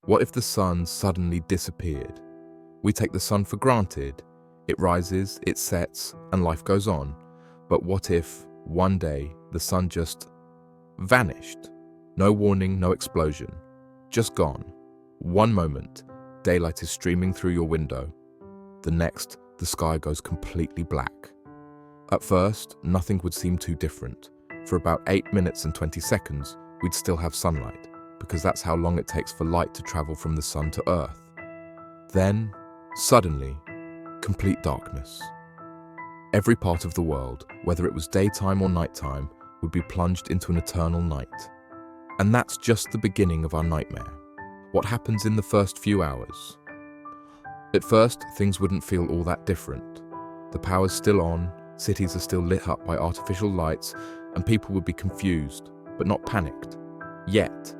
What if the sun suddenly disappeared? We take the sun for granted. It rises, it sets, and life goes on. But what if, one day, the sun just vanished? No warning, no explosion. Just gone. One moment, daylight is streaming through your window. The next, the sky goes completely black. At first, nothing would seem too different. For about 8 minutes and 20 seconds, we'd still have sunlight, because that's how long it takes for light to travel from the sun to Earth. Then, suddenly, complete darkness. Every part of the world, whether it was daytime or nighttime, would be plunged into an eternal night. And that's just the beginning of our nightmare. What happens in the first few hours? At first, things wouldn't feel all that different. The power's still on, cities are still lit up by artificial lights, and people would be confused, but not panicked. Yet.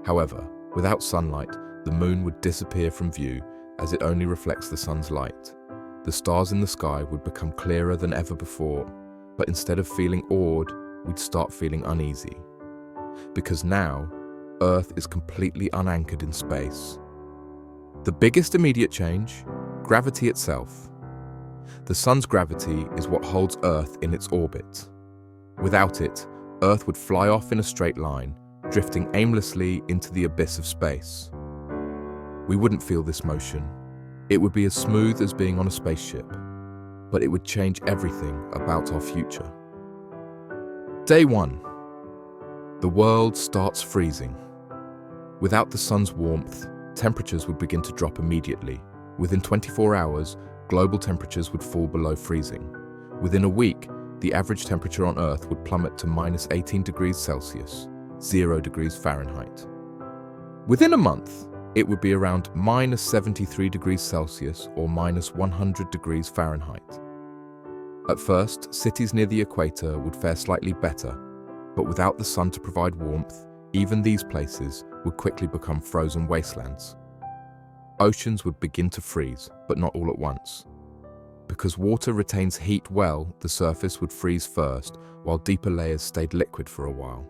However, without sunlight, the moon would disappear from view as it only reflects the sun's light. The stars in the sky would become clearer than ever before, but instead of feeling awed, we'd start feeling uneasy. Because now, Earth is completely unanchored in space. The biggest immediate change? Gravity itself. The sun's gravity is what holds Earth in its orbit. Without it, Earth would fly off in a straight line, drifting aimlessly into the abyss of space. We wouldn't feel this motion. It would be as smooth as being on a spaceship, but it would change everything about our future. Day 1. The world starts freezing. Without the sun's warmth, temperatures would begin to drop immediately. Within 24 hours, global temperatures would fall below freezing. Within a week, the average temperature on Earth would plummet to minus 18 degrees Celsius, 0 degrees Fahrenheit. Within a month, it would be around minus 73 degrees Celsius or minus 100 degrees Fahrenheit. At first, cities near the equator would fare slightly better, but without the sun to provide warmth, even these places would quickly become frozen wastelands. Oceans would begin to freeze, but not all at once. Because water retains heat well, the surface would freeze first, while deeper layers stayed liquid for a while.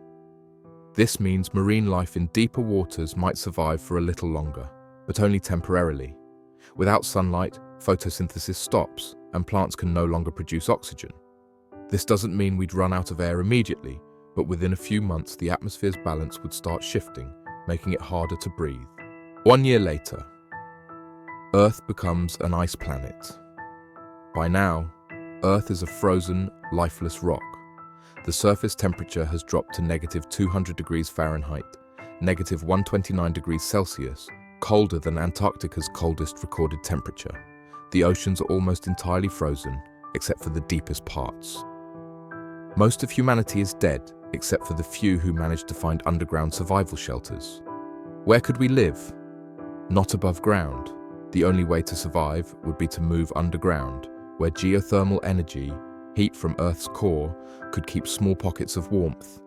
This means marine life in deeper waters might survive for a little longer, but only temporarily. Without sunlight, photosynthesis stops, and plants can no longer produce oxygen. This doesn't mean we'd run out of air immediately, but within a few months the atmosphere's balance would start shifting, making it harder to breathe. 1 year later, Earth becomes an ice planet. By now, Earth is a frozen, lifeless rock. The surface temperature has dropped to negative 200 degrees Fahrenheit, negative 129 degrees Celsius, colder than Antarctica's coldest recorded temperature. The oceans are almost entirely frozen, except for the deepest parts. Most of humanity is dead, except for the few who managed to find underground survival shelters. Where could we live? Not above ground. The only way to survive would be to move underground, where geothermal energy, heat from Earth's core, could keep small pockets of warmth.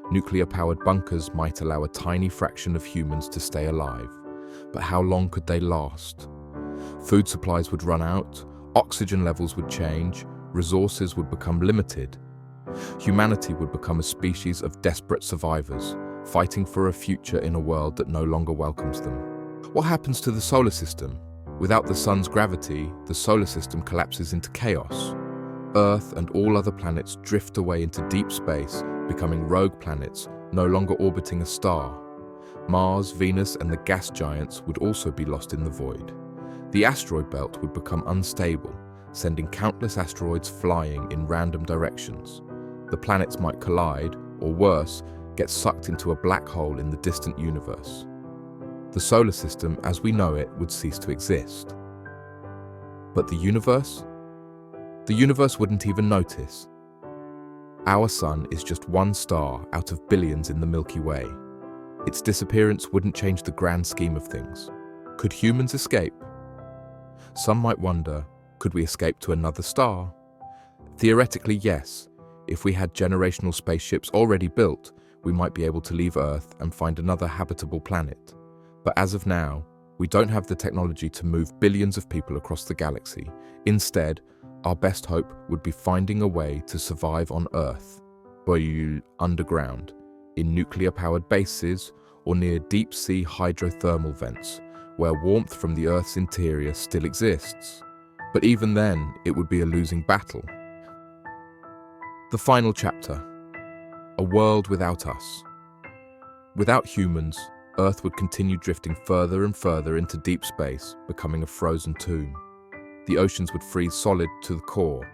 Nuclear-powered bunkers might allow a tiny fraction of humans to stay alive. But how long could they last? Food supplies would run out, oxygen levels would change, resources would become limited. Humanity would become a species of desperate survivors, fighting for a future in a world that no longer welcomes them. What happens to the solar system? Without the sun's gravity, the solar system collapses into chaos. Earth and all other planets drift away into deep space, becoming rogue planets, no longer orbiting a star. Mars, Venus, and the gas giants would also be lost in the void. The asteroid belt would become unstable, sending countless asteroids flying in random directions. The planets might collide, or worse, get sucked into a black hole in the distant universe. The solar system, as we know it, would cease to exist. But the universe? The universe wouldn't even notice. Our sun is just one star out of billions in the Milky Way. Its disappearance wouldn't change the grand scheme of things. Could humans escape? Some might wonder, could we escape to another star? Theoretically, yes. If we had generational spaceships already built, we might be able to leave Earth and find another habitable planet. But as of now, we don't have the technology to move billions of people across the galaxy. Instead, our best hope would be finding a way to survive on Earth, underground, in nuclear-powered bases, or near deep-sea hydrothermal vents, where warmth from the Earth's interior still exists. But even then, it would be a losing battle. The final chapter. A world without us. Without humans, Earth would continue drifting further and further into deep space, becoming a frozen tomb. The oceans would freeze solid to the core.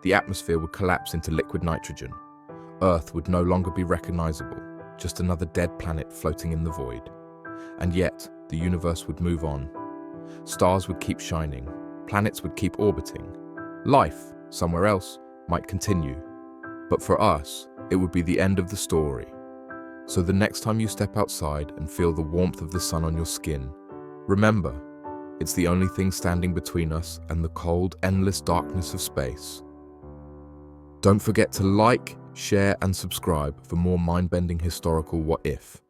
The atmosphere would collapse into liquid nitrogen. Earth would no longer be recognizable, just another dead planet floating in the void. And yet, the universe would move on. Stars would keep shining. Planets would keep orbiting. Life, somewhere else, might continue. But for us, it would be the end of the story. So the next time you step outside and feel the warmth of the sun on your skin, remember, it's the only thing standing between us and the cold, endless darkness of space. Don't forget to like, share, and subscribe for more mind-bending historical what if.